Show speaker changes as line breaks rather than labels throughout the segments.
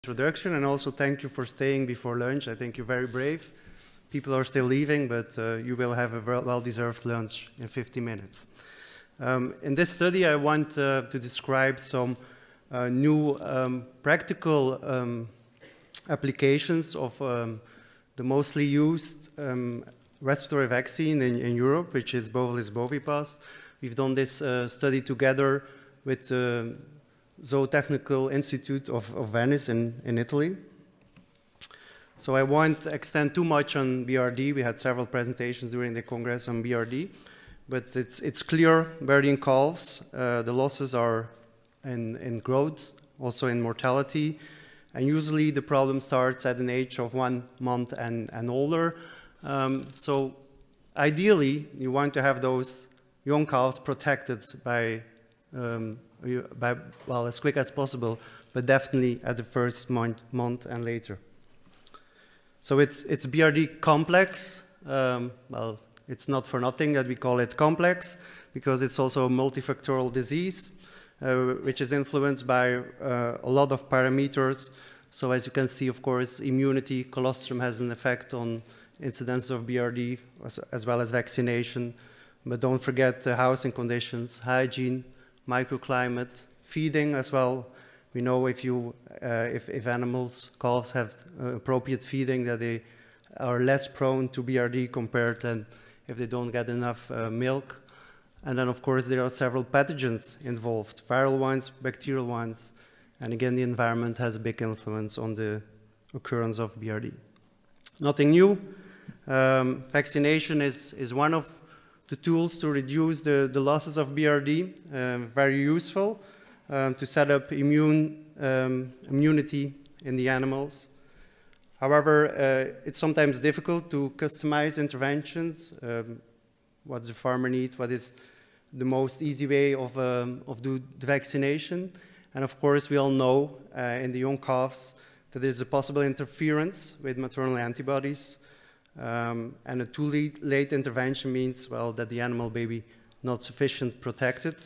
introduction, and also thank you for staying before lunch. I think you're very brave. People are still leaving, but you will have a well-deserved lunch in 50 minutes. In this study, I want to describe some new practical applications of the mostly used respiratory vaccine in Europe, which is Bovilis bovipast. We've done this study together with the Zootechnical Institute of Venice in Italy. So I won't extend too much on BRD. We had several presentations during the Congress on BRD, but it's clear, BRD in calves, the losses are in growth, also in mortality, and usually the problem starts at an age of 1 month and older. So ideally, you want to have those young calves protected by well, as quick as possible, but definitely at the first month and later. So it's BRD complex. Well, it's not for nothing that we call it complex, because it's also a multifactorial disease, which is influenced by a lot of parameters. So as you can see, of course, immunity, colostrum has an effect on incidence of BRD, as well as vaccination. But don't forget the housing conditions, hygiene, microclimate, feeding as well. We know if animals, calves have appropriate feeding, that they are less prone to BRD compared than if they don't get enough milk. And then, of course, there are several pathogens involved, viral ones, bacterial ones. And again, the environment has a big influence on the occurrence of BRD. Nothing new. Vaccination is one of the tools to reduce the losses of BRD, very useful to set up immunity in the animals. However, it's sometimes difficult to customize interventions. What does the farmer need? What is the most easy way of do the vaccination? And of course, we all know in the young calves that there's a possible interference with maternal antibodies. And a too late intervention means, well, that the animal baby not sufficient protected.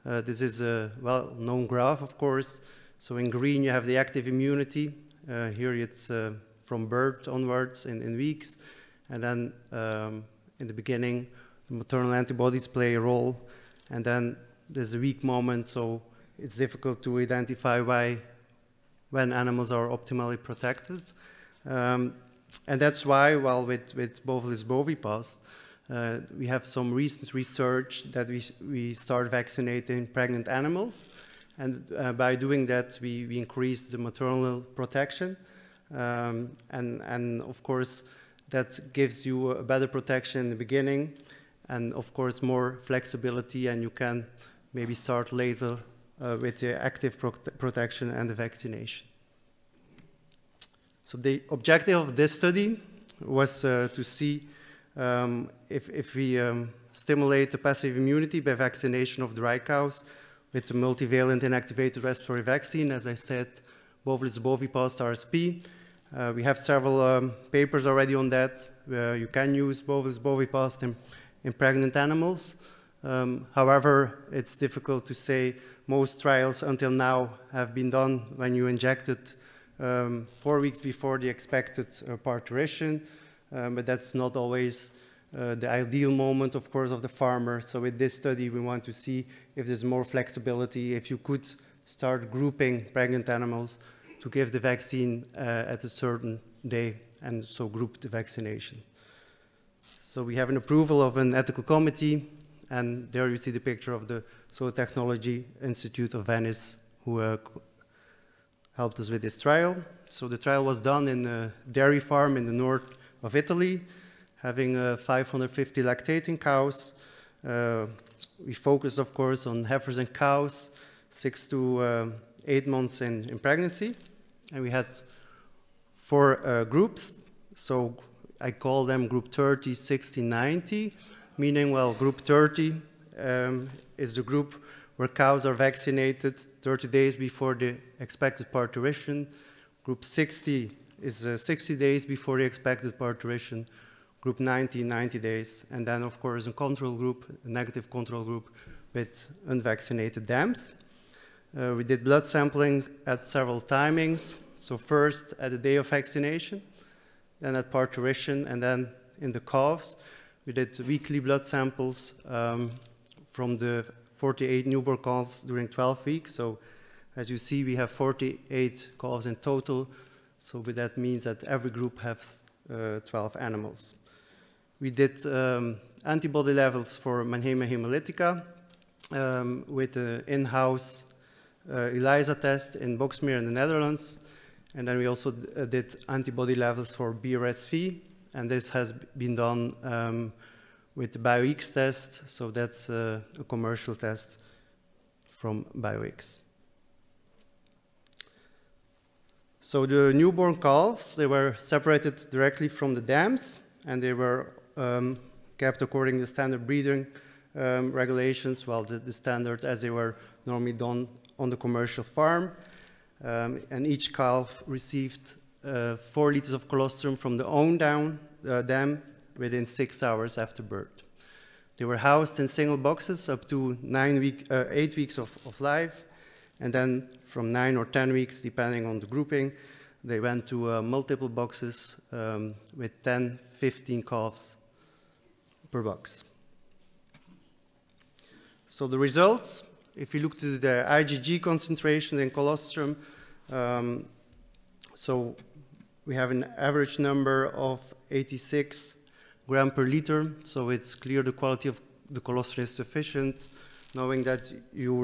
This is a well-known graph, of course. So in green, you have the active immunity. Here it's from birth onwards in weeks. And then in the beginning, the maternal antibodies play a role. And then there's a weak moment, so it's difficult to identify when animals are optimally protected. And that's why, well, with Bovilis bovipast, we have some recent research that we start vaccinating pregnant animals. And by doing that, we increase the maternal protection. And of course, that gives you a better protection in the beginning. And of course, more flexibility, and you can maybe start later with the active protection and the vaccination. So the objective of this study was to see if we stimulate the passive immunity by vaccination of dry cows with the multivalent inactivated respiratory vaccine, as I said, Bovilis bovipast RSP. We have several papers already on that. You can use Bovilis bovipast in pregnant animals. However, it's difficult to say. Most trials until now have been done when you injected 4 weeks before the expected parturition, but that's not always the ideal moment, of course, of the farmer. So with this study, we want to see if there's more flexibility, if you could start grouping pregnant animals to give the vaccine at a certain day, and so group the vaccination. So we have an approval of an ethical committee, and there you see the picture of the Zootechnical Institute of Venice, who helped us with this trial. So the trial was done in a dairy farm in the north of Italy, having 550 lactating cows. We focused, of course, on heifers and cows, 6 to 8 months in pregnancy. And we had 4 groups. So I call them group 30, 60, 90, meaning, well, group 30 is the group where cows are vaccinated 30 days before the expected parturition. Group 60 is 60 days before the expected parturition. Group 90, 90 days. And then, of course, a control group, a negative control group with unvaccinated dams. We did blood sampling at several timings. So first at the day of vaccination, then at parturition, and then in the calves. We did weekly blood samples from the 48 newborn calves during 12 weeks. So as you see, we have 48 calves in total. So that means that every group has 12 animals. We did antibody levels for Mannheimia hemolytica with an in-house ELISA test in Boxmeer in the Netherlands. And then we also did antibody levels for BRSV, and this has been done with the Buiatrics test, so that's a commercial test from Buiatrics. So the newborn calves, they were separated directly from the dams, and they were kept according to standard breeding regulations, well, the standard as they were normally done on the commercial farm. And each calf received 4 liters of colostrum from the own dam within 6 hours after birth. They were housed in single boxes up to 8 weeks of life, and then from 9 or 10 weeks, depending on the grouping, they went to multiple boxes with 10, 15 calves per box. So the results, if you look to the IgG concentration in colostrum, so we have an average number of 86 gram per liter, so it's clear the quality of the colostrum is sufficient, knowing that you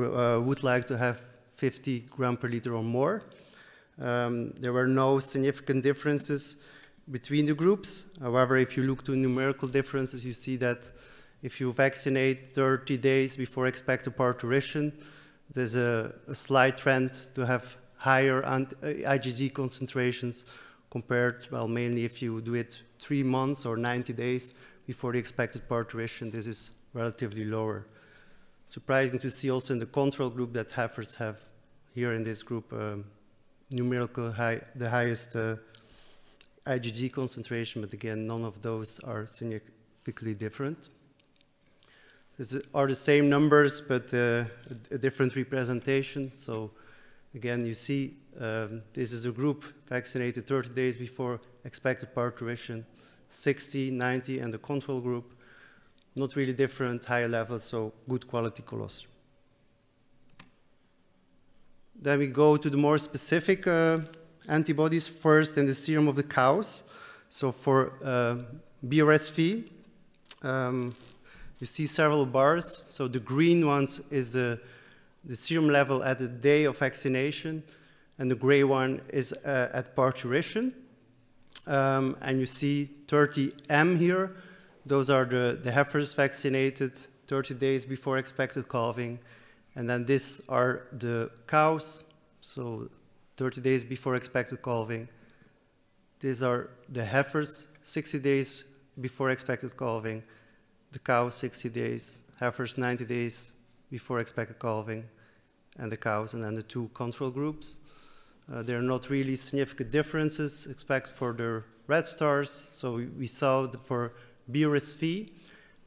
would like to have 50 gram per liter or more. There were no significant differences between the groups. However, if you look to numerical differences, you see that if you vaccinate 30 days before expected parturition, there's a slight trend to have higher IgG concentrations compared, well, mainly if you do it 3 months or 90 days before the expected parturition, this is relatively lower. Surprising to see also in the control group that heifers have here in this group numerical the highest IgG concentration, but again, none of those are significantly different. These are the same numbers, but a different representation. So again, you see this is a group vaccinated 30 days before expected parturition, 60, 90, and the control group. Not really different, higher levels, so good quality colostrum. Then we go to the more specific antibodies, first in the serum of the cows. So for BRSV, you see several bars. So the green ones is the serum level at the day of vaccination, and the gray one is at parturition. And you see 30M here. Those are the heifers vaccinated 30 days before expected calving. And then these are the cows, so 30 days before expected calving. These are the heifers 60 days before expected calving. The cows 60 days, heifers 90 days before expected calving, and the cows, and then the 2 control groups. There are not really significant differences except for the red stars. So we saw for BRSV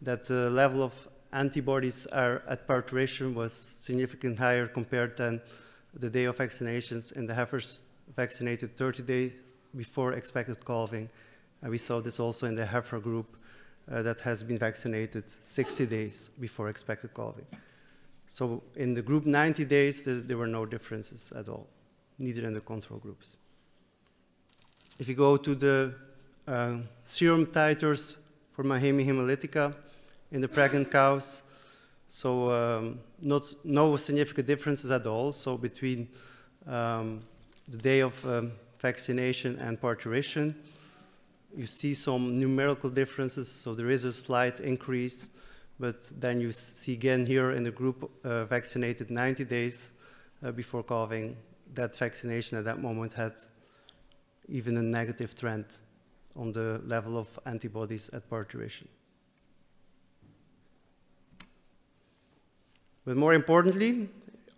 that the level of antibodies at parturition was significantly higher compared than the day of vaccinations in the heifers vaccinated 30 days before expected calving. And we saw this also in the heifer group that has been vaccinated 60 days before expected calving. So in the group 90 days, there were no differences at all, neither in the control groups. If you go to the serum titers for Mannheimia hemolytica in the pregnant cows, so no significant differences at all. So between the day of vaccination and parturition, you see some numerical differences, so there is a slight increase, but then you see again here in the group vaccinated 90 days before calving, that vaccination at that moment had even a negative trend on the level of antibodies at parturition. But more importantly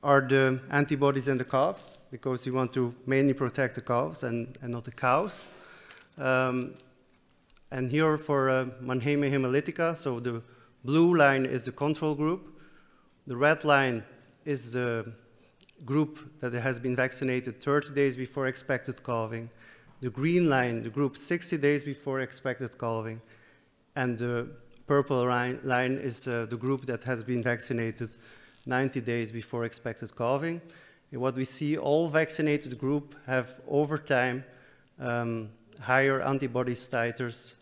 are the antibodies in the calves, because you want to mainly protect the calves and not the cows. And here for Mannheimia hemolytica, so the blue line is the control group. The red line is the group that has been vaccinated 30 days before expected calving, the green line, the group 60 days before expected calving, and the purple line is the group that has been vaccinated 90 days before expected calving. And what we see, all vaccinated group have over time higher antibodies titers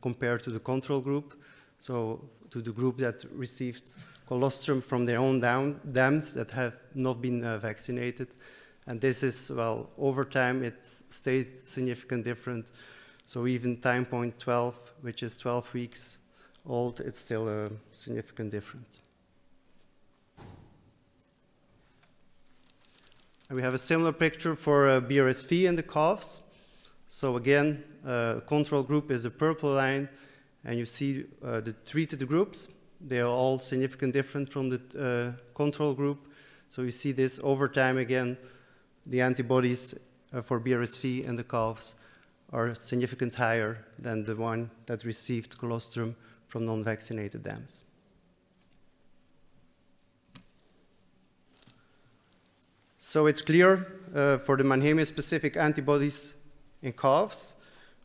compared to the control group. So to the group that received colostrum from their own dams that have not been vaccinated. And this is, well, over time it stayed significant different. So even time point 12, which is 12 weeks old, it's still a significant difference. And we have a similar picture for BRSV in the calves. So again, control group is the purple line, and you see the treated groups. They are all significantly different from the control group. So you see this over time again, the antibodies for BRSV in the calves are significantly higher than the one that received colostrum from non-vaccinated dams. So it's clear for the Mannheimia-specific antibodies in calves,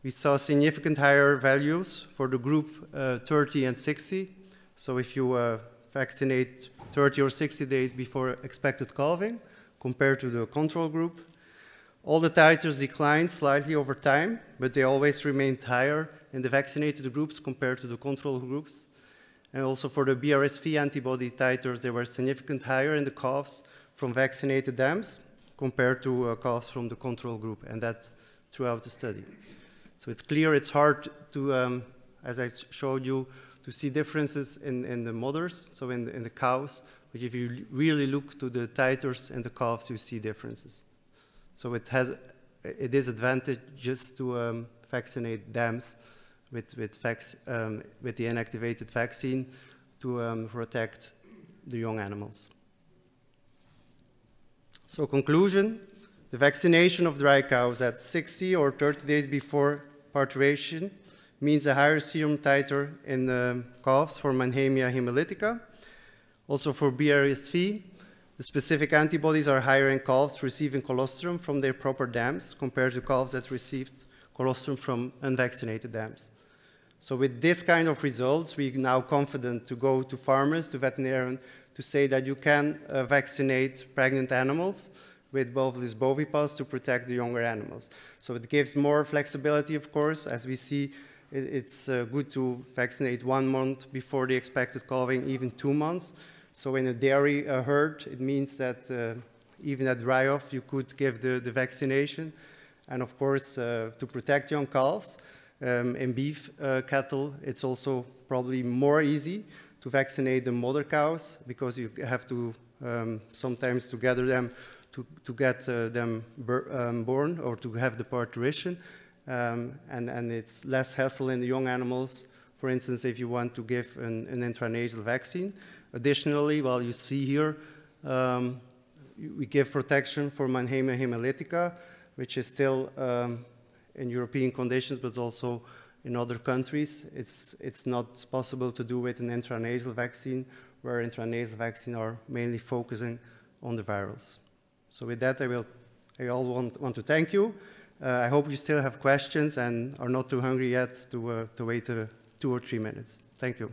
we saw significant higher values for the group 30 and 60. So if you vaccinate 30 or 60 days before expected calving compared to the control group, all the titers declined slightly over time, but they always remained higher in the vaccinated groups compared to the control groups. And also for the BRSV antibody titers, they were significantly higher in the calves from vaccinated dams compared to calves from the control group, and that throughout the study. So it's clear it's hard to, as I showed you, to see differences in the mothers, so in the cows, but if you really look to the titers and the calves, you see differences. So it is advantageous to vaccinate dams with the inactivated vaccine to protect the young animals. So conclusion, the vaccination of dry cows at 60 or 30 days before parturition means a higher serum titer in the calves for Mannheimia hemolytica. Also for BRSV, the specific antibodies are higher in calves receiving colostrum from their proper dams compared to calves that received colostrum from unvaccinated dams. So with this kind of results, we're now confident to go to farmers, to veterinarians, to say that you can vaccinate pregnant animals with bovis bovipals to protect the younger animals. So it gives more flexibility, of course. As we see, it's good to vaccinate 1 month before the expected calving, even 2 months. So in a dairy herd, it means that even at dry-off, you could give the vaccination. And of course, to protect young calves, in beef cattle, it's also probably more easy to vaccinate the mother cows because you have to sometimes to gather them to get them born or to have the parturition. And it's less hassle in the young animals, for instance, if you want to give an intranasal vaccine. Additionally, well, you see here, we give protection for Mannheimia hemolytica, which is still in European conditions, but also in other countries. It's not possible to do with an intranasal vaccine, where intranasal vaccines are mainly focusing on the virals. So with that, I all want to thank you. I hope you still have questions and are not too hungry yet to wait 2 or 3 minutes. Thank you.